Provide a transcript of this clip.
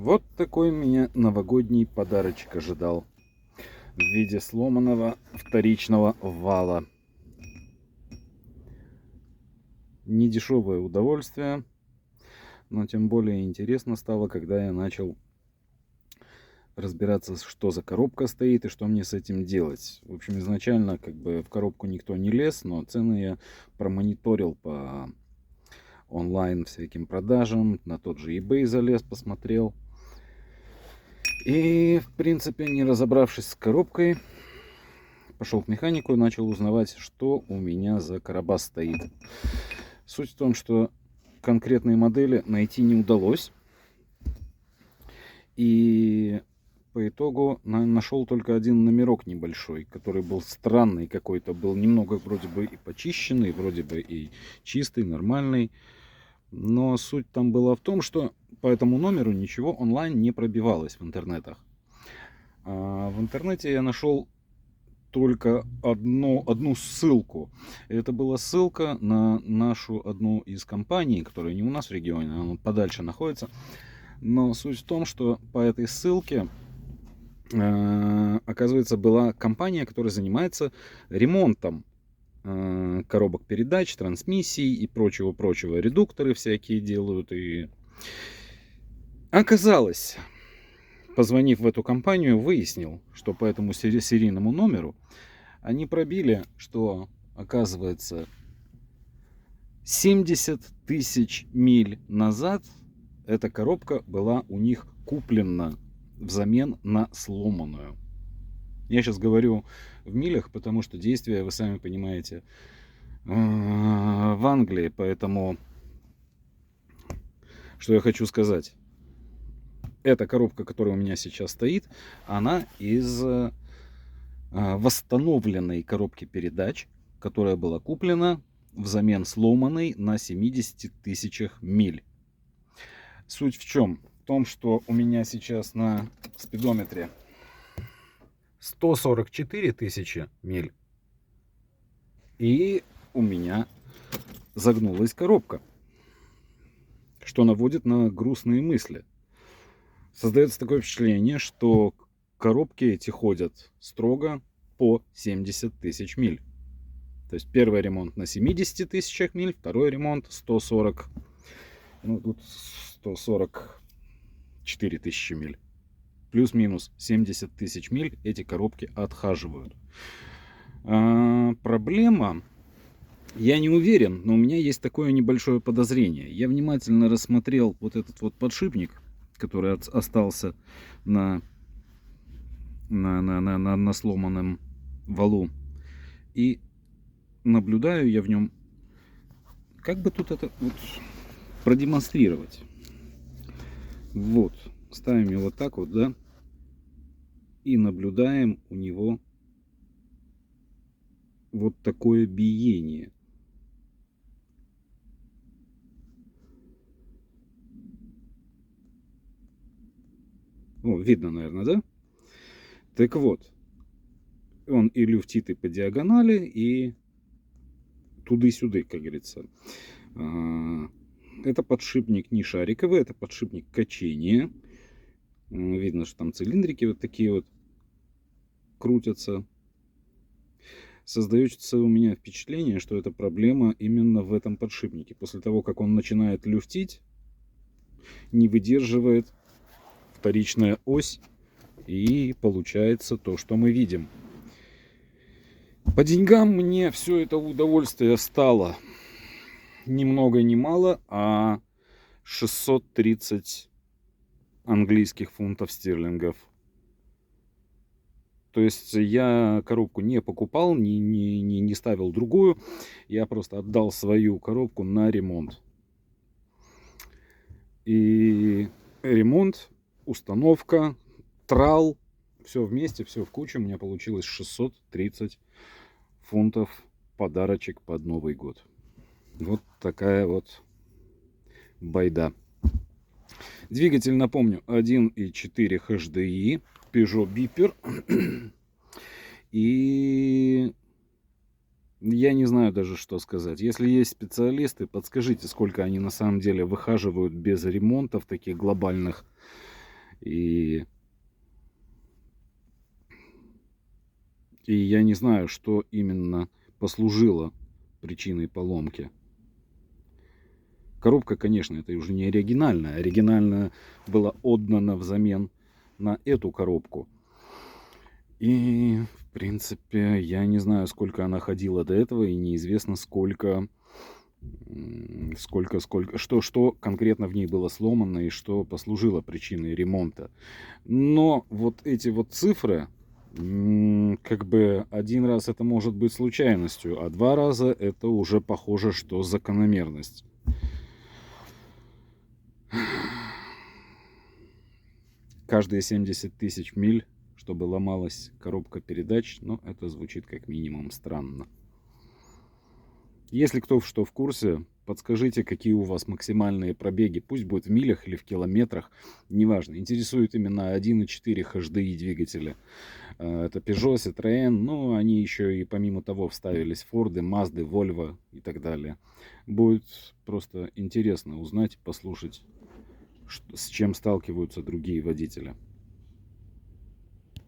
Вот такой меня новогодний подарочек ожидал в виде сломанного вторичного вала. Недешевое удовольствие, но тем более интересно стало, когда я начал разбираться, что за коробка стоит и что мне с этим делать. В общем, изначально как бы в коробку никто не лез, но цены я промониторил по онлайн всяким продажам, на тот же eBay залез, посмотрел. И, в принципе, не разобравшись с коробкой, пошел к механику и начал узнавать, что у меня за карабас стоит. Суть в том, что конкретные модели найти не удалось. И по итогу нашел только один номерок небольшой, который был странный какой-то. Был немного вроде бы и почищенный, вроде бы и чистый, нормальный. Но суть там была в том, что по этому номеру ничего онлайн не пробивалось в интернетах. В интернете я нашел только одну ссылку. Это была ссылка на нашу одну из компаний, которая не у нас в регионе, она подальше находится. Но суть в том, что по этой ссылке, оказывается, была компания, которая занимается ремонтом коробок передач, трансмиссий и прочего-прочего. Редукторы всякие делают. И оказалось, позвонив в эту компанию, выяснил, что по этому серийному номеру они пробили, что, оказывается, 70 тысяч миль назад эта коробка была у них куплена взамен на сломанную. Я сейчас говорю в милях, потому что действия, вы сами понимаете, в Англии. Поэтому, что я хочу сказать. Эта коробка, которая у меня сейчас стоит, она из восстановленной коробки передач, которая была куплена взамен сломанной на 70 тысячах миль. Суть в чем? В том, что у меня сейчас на спидометре 144 тысячи миль. И у меня загнулась коробка, что наводит на грустные мысли. Создается такое впечатление, что коробки эти ходят строго по 70 тысяч миль. То есть первый ремонт на 70 тысячах миль, второй ремонт 140, ну тут 144 тысячи миль. Плюс-минус 70 тысяч миль эти коробки отхаживают. Проблема, я не уверен, но у меня есть такое небольшое подозрение. Я внимательно рассмотрел вот этот вот подшипник, который остался на сломанном валу. И наблюдаю я в нем, как бы тут это вот продемонстрировать. Вот, ставим его вот так вот, да, и наблюдаем у него вот такое биение. О, видно, наверное, да? Так вот, он и люфтит и по диагонали, и туды-сюды, как говорится. Это подшипник не шариковый, это подшипник качения. Видно, что там цилиндрики вот такие вот крутятся. Создается у меня впечатление, что это проблема именно в этом подшипнике. После того, как он начинает люфтить, не выдерживает вторичная ось, и получается то, что мы видим. По деньгам мне все это удовольствие стало ни много ни мало, а 630 английских фунтов стерлингов. То есть я коробку не покупал, не ставил другую. Я просто отдал свою коробку на ремонт. И ремонт, установка, трал, все вместе, все в кучу. У меня получилось 630 фунтов подарочек под Новый год. Вот такая вот байда. Двигатель, напомню, 1.4 HDI, Peugeot Viper. И я не знаю даже, что сказать. Если есть специалисты, подскажите, сколько они на самом деле выхаживают без ремонтов таких глобальных И я не знаю, что именно послужило причиной поломки. Коробка, конечно, это уже не оригинальная. Оригинальная была отдана взамен на эту коробку. И, в принципе, я не знаю, сколько она ходила до этого, и неизвестно, сколько, что конкретно в ней было сломано и что послужило причиной ремонта. Но вот эти вот цифры, как бы один раз это может быть случайностью, а 2 раза это уже похоже, что закономерность. Каждые 70 тысяч миль, чтобы ломалась коробка передач, ну, это звучит как минимум странно. Если кто что в курсе, подскажите, какие у вас максимальные пробеги. Пусть будет в милях или в километрах, неважно. Интересует именно 1.4 HDI двигателя. Это Peugeot, Citroën, ну, они еще и помимо того вставились Ford, Mazda, Volvo и так далее. Будет просто интересно узнать, послушать, с чем сталкиваются другие водители.